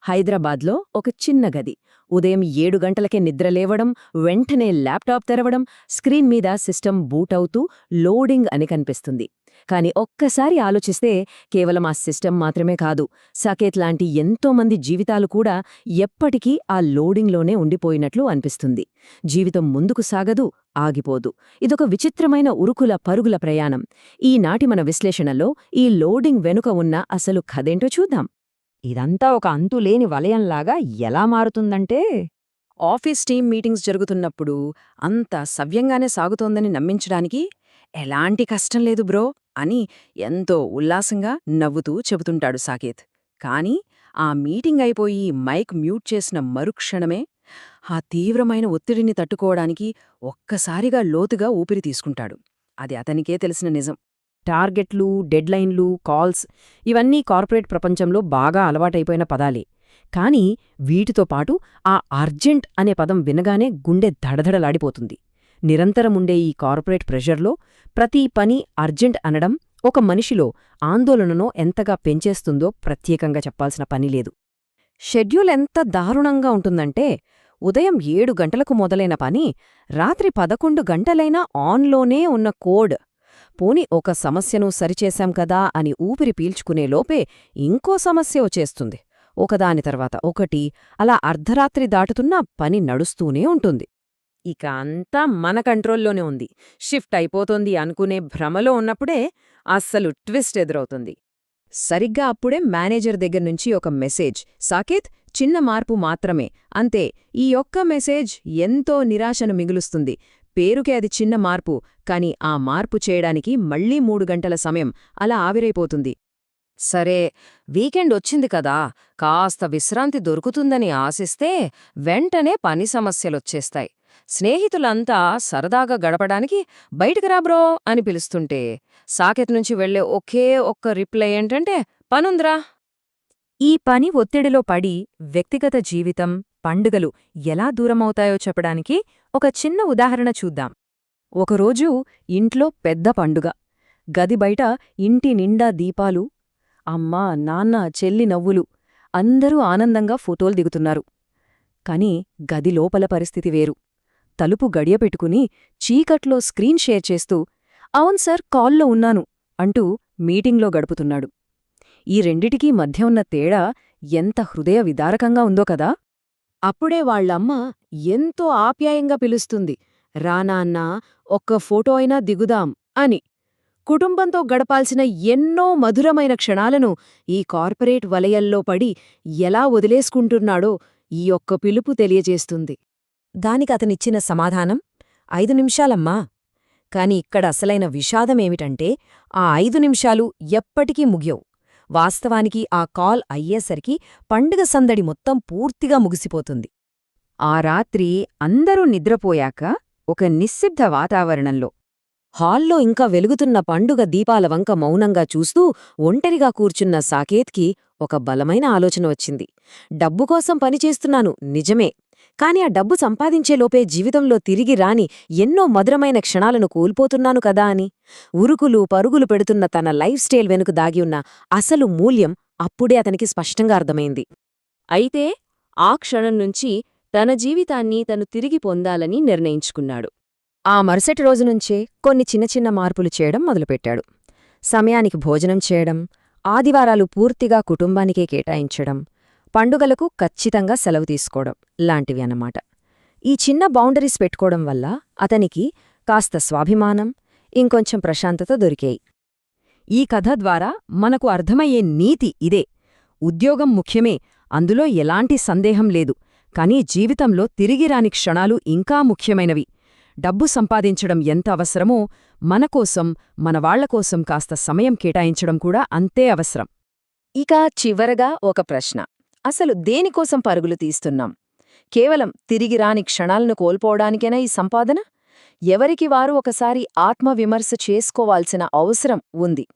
హైదరాబాద్లో ఒక చిన్న గది. ఉదయం 7 గంటలకే నిద్రలేవడం, వెంటనే ల్యాప్టాప్ తెరవడం, స్క్రీన్ మీద సిస్టమ్ బూట్ అవుతూ లోడింగ్ అని కనిపిస్తుంది. కాని ఒక్కసారి ఆలోచిస్తే కేవలం ఆ సిస్టమ్ మాత్రమే కాదు, సాకేత్ లాంటి ఎంతోమంది జీవితాలు కూడా ఎప్పటికీ ఆ లోడింగ్లోనే ఉండిపోయినట్లు అనిపిస్తుంది. జీవితం ముందుకు సాగదు, ఆగిపోదు. ఇదొక విచిత్రమైన ఉరుకుల పరుగుల ప్రయాణం. ఈనాటి మన విశ్లేషణలో ఈ లోడింగ్ వెనుక ఉన్న అసలు కథేంటో చూద్దాం. ఇదంతా ఒక అంతులేని వలయంలాగా ఎలా మారుతుందంటే, ఆఫీస్ టీమ్ మీటింగ్స్ జరుగుతున్నప్పుడు అంతా సవ్యంగానే సాగుతోందని నమ్మించడానికి ఎలాంటి కష్టం లేదు బ్రో అని ఎంతో ఉల్లాసంగా నవ్వుతూ చెబుతుంటాడు సాకేత్. కాని ఆ మీటింగ్ అయిపోయి మైక్ మ్యూట్ చేసిన మరుక్షణమే ఆ తీవ్రమైన ఒత్తిడిని తట్టుకోవడానికి ఒక్కసారిగా లోతుగా ఊపిరి తీసుకుంటాడు. అది అతనికే తెలిసిన నిజం. టార్గెట్లు, డెడ్లైన్లు, కాల్స్ ఇవన్నీ కార్పొరేట్ ప్రపంచంలో బాగా అలవాటైపోయిన పదాలే. కానీ వీటితో పాటు ఆ అర్జెంట్ అనే పదం వినగానే గుండె దడదడలాడిపోతుంది. నిరంతరముండే ఈ కార్పొరేట్ ప్రెషర్లో ప్రతి పని అర్జెంట్ అనడం ఒక మనిషిలో ఆందోళననో ఎంతగా పెంచేస్తుందో ప్రత్యేకంగా చెప్పాల్సిన పనిలేదు. షెడ్యూల్ ఎంత దారుణంగా ఉంటుందంటే, ఉదయం 7 గంటలకు మొదలైన పని రాత్రి 11 గంటలైనా ఆన్లోనే ఉన్న కోడ్. పోని ఒక సమస్యను సరిచేశాం కదా అని ఊపిరి పీల్చుకునేలోపే ఇంకో సమస్య వచ్చేస్తుంది. ఒకదాని తర్వాత ఒకటి, అలా అర్ధరాత్రి దాటుతున్నా పని నడుస్తూనే ఉంటుంది. ఇక అంతా మన కంట్రోల్లోనే ఉంది. షిఫ్ట్ అయిపోతోంది అనుకునే భ్రమలో ఉన్నప్పుడే అస్సలు ట్విస్ట్ ఎదురవుతుంది. సరిగ్గా అప్పుడే మేనేజర్ దగ్గర్నుంచి ఒక మెసేజ్, సాకేత్, చిన్న మార్పు మాత్రమే, అంతే. ఈ ఒక్క మెసేజ్ ఎంతో నిరాశను మిగులుస్తుంది. పేరుకే అది చిన్న మార్పు, కాని ఆ మార్పు చేయడానికి మళ్లీ 3 గంటల సమయం అలా ఆవిరైపోతుంది. సరే, వీకెండ్ వచ్చింది కదా, కాస్త విశ్రాంతి దొరుకుతుందని ఆశిస్తే వెంటనే పని సమస్యలొచ్చేస్తాయి. స్నేహితులంతా సరదాగా గడపడానికి బయటికి రాబ్రో అని పిలుస్తుంటే సాకేత్ నుంచి వెళ్లే ఒకే ఒక్క రిప్లై ఏంటంటే, పనుంద్రా. ఈ పని ఒత్తిడిలో పడి వ్యక్తిగత జీవితం, పండుగలు ఎలా దూరమవుతాయో చెప్పడానికి ఒక చిన్న ఉదాహరణ చూద్దాం. ఒకరోజు ఇంట్లో పెద్ద పండుగ. గది బయట ఇంటి నిండా దీపాలు, అమ్మా, నాన్న, చెల్లి నవ్వులు. అందరూ ఆనందంగా ఫోటోలు దిగుతున్నారు. కాని గది లోపల పరిస్థితి వేరు. తలుపు గడియపెట్టుకుని చీకట్లో స్క్రీన్ షేర్ చేస్తూ, అవును సార్, కాల్లో ఉన్నాను అంటూ మీటింగ్లో గడుపుతున్నాడు. ఈ రెండిటికీ మధ్య ఉన్న తేడా ఎంత హృదయ విదారకంగా ఉందో కదా. అప్పుడే వాళ్లమ్మ ఎంతో ఆప్యాయంగా పిలుస్తుంది, రానాన్నా, ఒక్క ఫోటో అయినా దిగుదాం అని. కుటుంబంతో గడపాల్సిన ఎన్నో మధురమైన క్షణాలను ఈ కార్పొరేట్ వలయల్లో పడి ఎలా వదిలేసుకుంటున్నాడో ఈ ఒక్క పిలుపు తెలియజేస్తుంది. దానికతనిచ్చిన సమాధానం, 5 నిమిషాలమ్మా. కాని ఇక్కడ అసలైన విషాదమేమిటంటే, ఆ 5 నిమిషాలు ఎప్పటికీ ముగియవు. వాస్తవానికి ఆ కాల్ అయ్యేసరికి పండుగ సందడి మొత్తం పూర్తిగా ముగిసిపోతుంది. ఆ రాత్రి అందరూ నిద్రపోయాక ఒక నిశ్శబ్ద వాతావరణంలో హాల్లో ఇంకా వెలుగుతున్న పండుగ దీపాల వంక మౌనంగా చూస్తూ ఒంటరిగా కూర్చున్న సాకేత్కి ఒక బలమైన ఆలోచన వచ్చింది. డబ్బు కోసం పనిచేస్తున్నాను నిజమే, కాని ఆ డబ్బు సంపాదించేలోపే జీవితంలో తిరిగి రాని ఎన్నో మధురమైన క్షణాలను కోల్పోతున్నాను కదా అని. ఉరుకులు పరుగులు పెడుతున్న తన లైఫ్ స్టైల్ వెనుక దాగి ఉన్న అసలు మూల్యం అప్పుడే అతనికి స్పష్టంగా అర్థమైంది. అయితే ఆ క్షణం నుంచి తన జీవితాన్ని తను తిరిగి పొందాలని నిర్ణయించుకున్నాడు. ఆ మరుసటి రోజునుంచే కొన్ని చిన్న చిన్న మార్పులు చేయడం మొదలుపెట్టాడు. సమయానికి భోజనం చేయడం, ఆదివారాలు పూర్తిగా కుటుంబానికే కేటాయించడం, పండుగలకు ఖచ్చితంగా సెలవు తీసుకోవడం లాంటివి అన్నమాట. ఈ చిన్న బౌండరీస్ పెట్టుకోవడం వల్ల అతనికి కాస్త స్వాభిమానం, ఇంకొంచెం ప్రశాంతత దొరికాయి. ఈ కథ ద్వారా మనకు అర్థమయ్యే నీతి ఇదే. ఉద్యోగం ముఖ్యమే, అందులో ఎలాంటి సందేహం లేదు. కానీ జీవితంలో తిరిగిరాని క్షణాలు ఇంకా ముఖ్యమైనవి. డబ్బు సంపాదించడం ఎంత అవసరమో, మనకోసం, మనవాళ్లకోసం కాస్త సమయం కేటాయించడం కూడా అంతే అవసరం. ఇక చివరగా ఒక ప్రశ్న, అసలు దేనికోసం పరుగులు తీస్తున్నాం? కేవలం తిరిగిరాని క్షణాలను కోల్పోవడానికేనా ఈ సంపాదన? ఎవరికి వారు ఒకసారి ఆత్మవిమర్శ చేసుకోవాల్సిన అవసరం ఉంది.